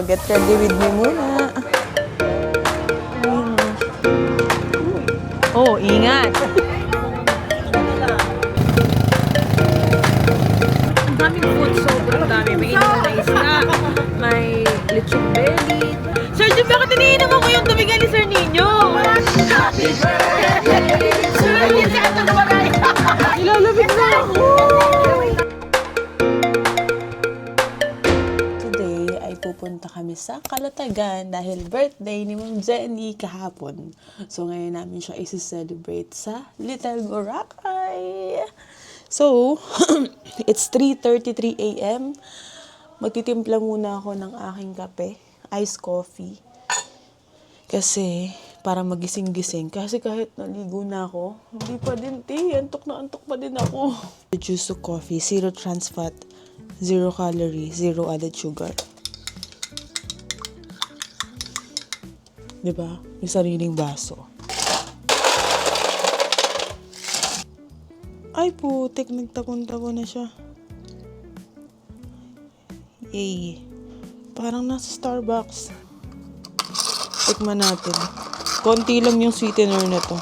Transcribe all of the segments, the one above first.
get ready with me muna. Oh, ingat! Ang daming food, sobrang dami. May ininom na isda, may lechon belly. Sir Jim, bakit iniinom mo yung tubig ni Sir Nino? Nilalamig na ako! Today ay pupunta kami sa Calatagan dahil birthday ni Ma'am Jenny kahapon. So ngayon namin siya isi-celebrate sa Little Boracay. So, it's 3:33 a.m. Magtitimpla muna ako ng aking kape, iced coffee. Kasi, para magising-gising. Kasi kahit naligo na ako, hindi pa din antok na antok pa din ako. Juice to coffee, 0 trans fat, 0 calorie, 0 added sugar. Diba? May sariling baso. Ay putik, nagtakon-tako na siya. Yay. Parang nasa Starbucks. Tikman natin. Konti lang yung sweetener na to.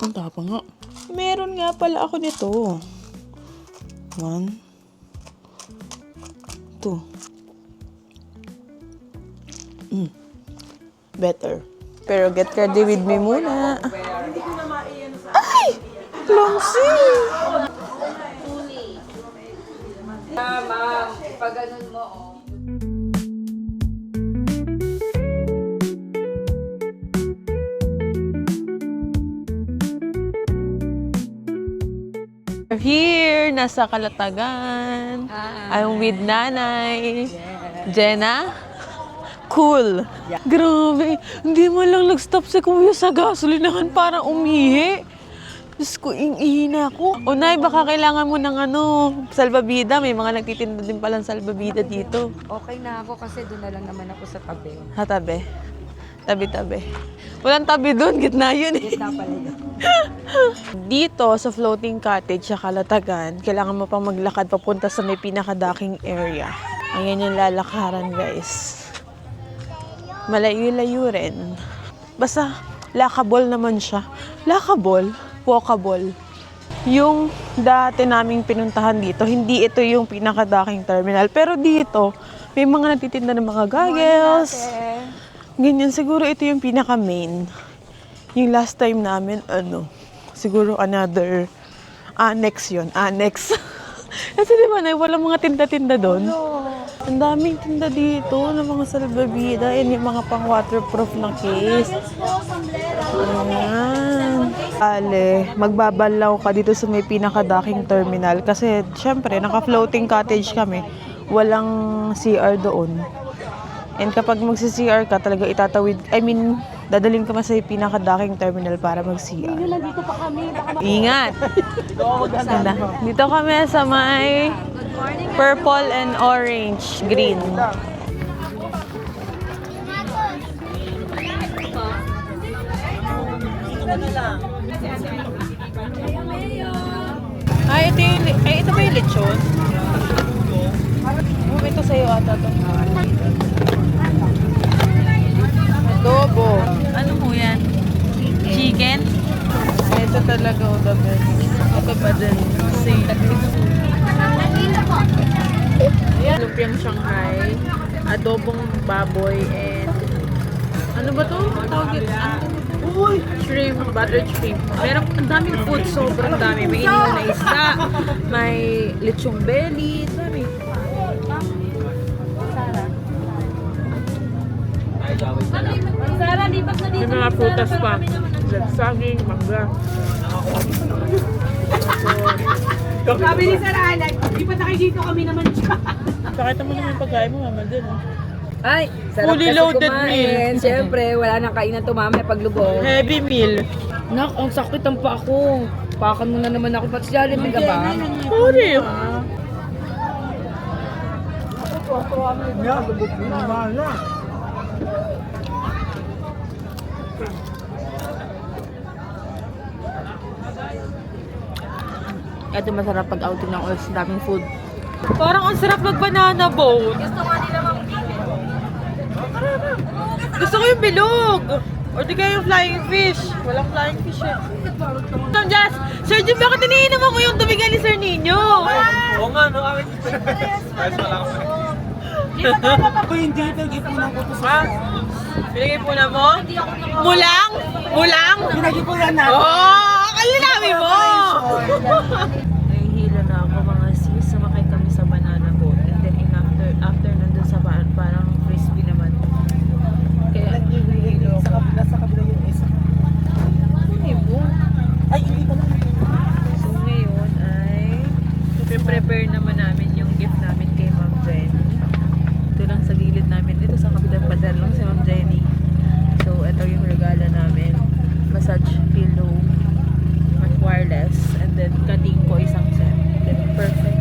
Ang tapa nga. Meron nga pala ako nito. 1, 2. Better. Pero get ready with me muna. Ay! Clumsy! Ma'am, pag ganun mo, We're here, nasa Calatagan. I'm with Nanay. Jenna? Cool. Grabe. Hindi mo lang nag-stop si Kuya sa gasolinahan para umihi. Diyos ko, ihi na ako. O Nay, baka kailangan mo ng salbabida. May mga nagtitinda din palang salbabida dito. okay na ako kasi doon na lang naman ako sa tabi. Ha, tabi? Tabi-tabi. Walang tabi doon, gitna yun eh. Gitna pala yun. Dito sa floating cottage sa Calatagan, kailangan mo pang maglakad papunta sa may pinakadaking area. Ayan yung lalakaran, guys. Malayo-layo rin. Basta, lakable naman siya. Lakable, walkable. Yung dati naming pinuntahan dito, hindi ito yung pinakadaking terminal. Pero dito, may mga nagtitinda ng mga goggles. Ganyan, siguro ito yung pinaka-main. Yung last time namin, siguro another annex yun. Annex. Kasi di ba, walang mga tinda-tinda doon. Ang daming tinda dito ng mga salbabida. Yan yung mga pang-waterproof na case. Ayan. Magbabalaw ka dito sa may pinakadaking terminal. Kasi, syempre, naka-floating cottage kami. Walang CR doon. And kapag magsi-CR ka, talaga dadalhin ka sa pinakadaking terminal para mag-CR. Dito pa kami. Ingat! Dito kami sa may purple and orange, green. Ito ba yung lechon? Ito sa'yo ata to. Adobo. Ano mo yan? Chicken? Ito talaga o the best. Ito pa din. Same. Lumpiang Shanghai, adobong baboy, and ano ba to? Shrimp, buttered shrimp. Meron ang daming food, sobrang dami. May ininom na isda, may lechon belly, dami. Sara, lipat na dito. May mga prutas pa. Saging, mangga. Sabi ni Sara, lipat na kayo dito, kami naman siya. Pakita mo naman yung pagkain mo, mama, din. Ay, sarap Fully kasi loaded kumain. meal. Siyempre, wala nang kainan to mamaya paglubog. Heavy meal. Nak, ang sakit ang pa ako. Pakan mo na naman ako. Ba't siya rin ka ba? Sorry. Ito masarap pag outing ng oils, daming food. Parang ang sarap mag-banana boat. Gusto nga nila mag-pili. Gusto ko yung bilog. O di kaya yung flying fish. Walang flying fish eh. Tom Jazz, Sir Jim, bakit iniinom mo yung tubigan ni Sir Nino? Oo nga, no? Ayos wala ko. Ako hindi, pinag-ipunan ko to sa... Pinag-ipunan mo? Mulang? Mulang? Pinag-ipunan na. Oo! Kayo namin mo! Nahihilo na ako mga sis. Sumakay kami sa banana boat. And then after nandun sa parang frisbee naman. Kaya nahihilo ako. Sa kabila yung isa. Hindi mo. Ay, hindi ko lang. So ngayon ay prepare naman namin yung gift namin kay Ma'am Jenny. Ito lang sa gilid namin. Dito sa kabilang pader lang si Ma'am Jenny. So ito yung regalo namin. Massage pillow at wireless. And then cutting ko isang set. Then perfect.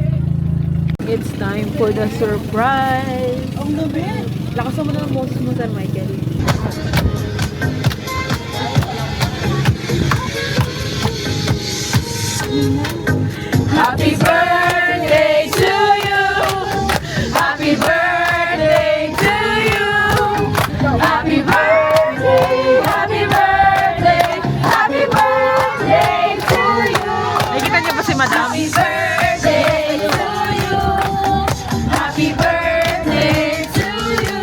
It's time for the surprise! Ang gabi. Lakasan mo na ng boss mo, Sir Michael. Happy birthday to you! Happy birthday to you! Happy birthday! Happy birthday! Happy birthday to you! Nakikita niyo ba si Madam? Happy birthday to you! Happy birthday to you!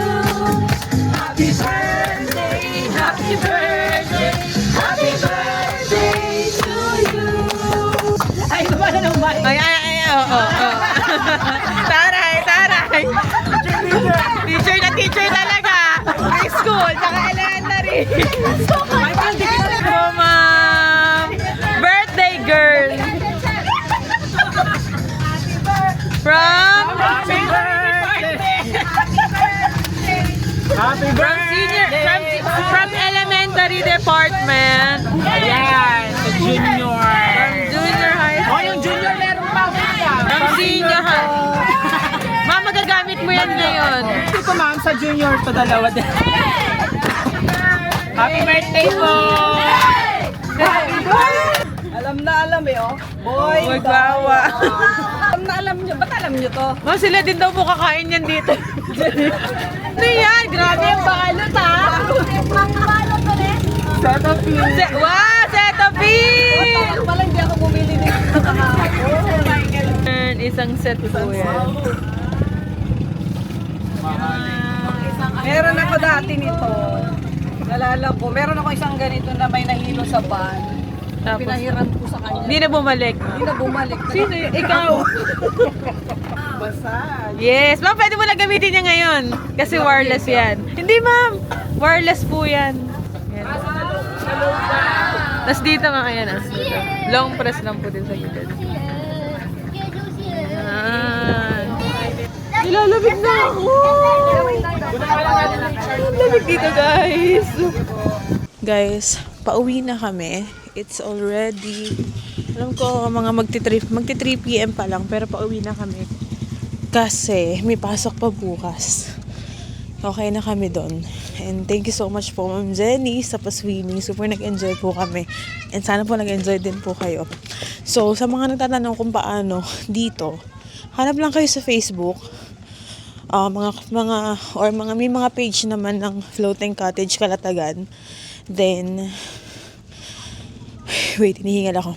Happy birthday! Happy birthday! Happy birthday to you! Ay, ba na ng bike? Ay, oo. Taray! Teacher na teacher talaga! Preschool, tsaka elementary! Oh, ma'am! Birthday girl! From? Happy birthday! Happy birthday! From elementary department. Ayan, sa junior. Junior high Oh, school. yung junior meron pa. From senior high. Ma'am, magagamit mo yan ngayon. Ito ma'am, sa junior to dalawa din. Happy birthday po! Alam na alam eh, oh. Boy, Magwawa. alam na alam nyo. Ba't alam nyo to? Ma'am, sila din daw po kakain yan dito. Ano yan? Grabe yung balot, ha? Wow, Cetaphil! Pala hindi ako bumili nito kahapon. Isang set po yan. Meron ako dati nito. Nalala ko, meron ako isang ganito na may nahilo sa van. Tapos, Pinahiram ko sa kanya. hindi na bumalik. Hindi na bumalik. Sino yun? Ikaw. Basag. Yes, ma'am, pwede mo na gamitin niya ngayon. Kasi wireless yan. Hindi, ma'am. Wireless po yan. Yan. Tapos dito, ma'am, ayan ah. Dito. Long press lang po din sa gilid. Yan. Nilalamig na ako. Nilalamig dito, guys. Guys, pauwi na kami. It's already, alam ko, mga magti 3 p.m. pa lang, pero pauwi na kami. Kasi may pasok pa bukas. Okay na kami doon. And thank you so much po, Ma'am Jenny, sa pa-swimming. Super nag-enjoy po kami. And sana po nag-enjoy din po kayo. So, sa mga nagtatanong kung paano dito, hanap lang kayo sa Facebook. May mga page naman ng Floating Cottage Calatagan. Then, wait, hinihingal ako.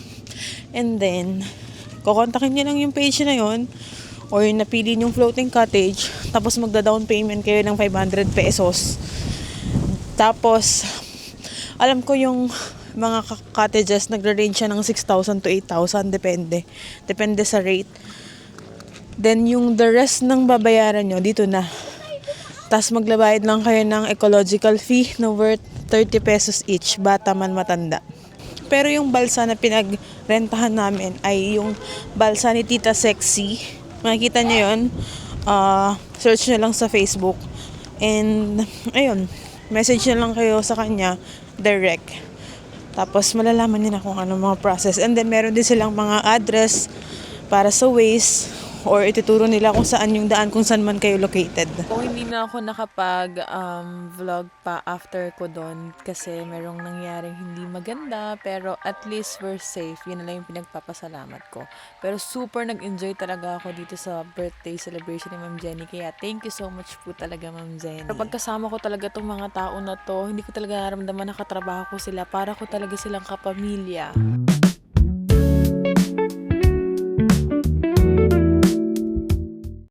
And then, kukontakin niyo lang yung page na yon or napili yung floating cottage, tapos magda-down payment kayo ng 500 pesos. Tapos, alam ko yung mga cottages, nagre-range siya ng 6,000 to 8,000, depende. Depende sa rate. Then, yung the rest ng babayaran nyo, dito na. Tapos, maglabayad lang kayo ng ecological fee na worth 30 pesos each, bata man matanda. Pero yung balsa na pinagrentahan namin ay yung balsa ni Tita Sexy. Makikita nyo yun. Search nyo lang sa Facebook. And, ayun. Message nyo lang kayo sa kanya direct. Tapos, malalaman nyo na kung ano mga process. And then, meron din silang mga address para sa Waze or ituturo nila kung saan yung daan kung saan man kayo located. Kung hindi na ako nakapag-vlog pa after ko doon kasi merong nangyaring hindi maganda, pero at least we're safe. Yun na lang yung pinagpapasalamat ko. Pero super nag-enjoy talaga ako dito sa birthday celebration ni Ma'am Jenny. Kaya thank you so much po talaga, Ma'am Jenny. Pero pagkasama ko talaga tong mga tao na to, hindi ko talaga naramdaman nakatrabaho ko sila. Para ko talaga silang kapamilya.